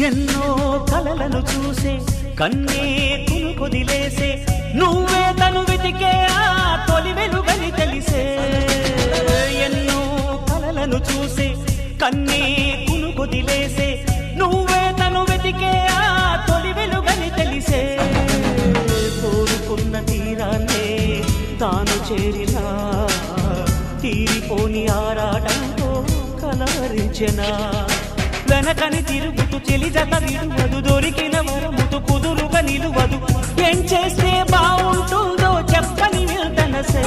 ఎన్నో కలలను చూసే కన్నే కొదిలేసే నువ్వే తను వెతికే ఆ తొలి వెలుగని తెలిసే ఎన్నో కలలను చూసే కన్నే కొదిలేసే నువ్వే తను వెతికే ఆ తొలి వెలుగని తెలిసే కోరుకున్న తీరాన్నే తాను చేరినా తీరిపోని ఆరాటంతో కలవరించెనా వెనకని తిరుగుతూ చెలి జత విడువదు దొరికిన వరముతు కుదురుగా నిలువదు ఏం చేస్తే బాగుంటుందో చెప్పని నిల్తనసే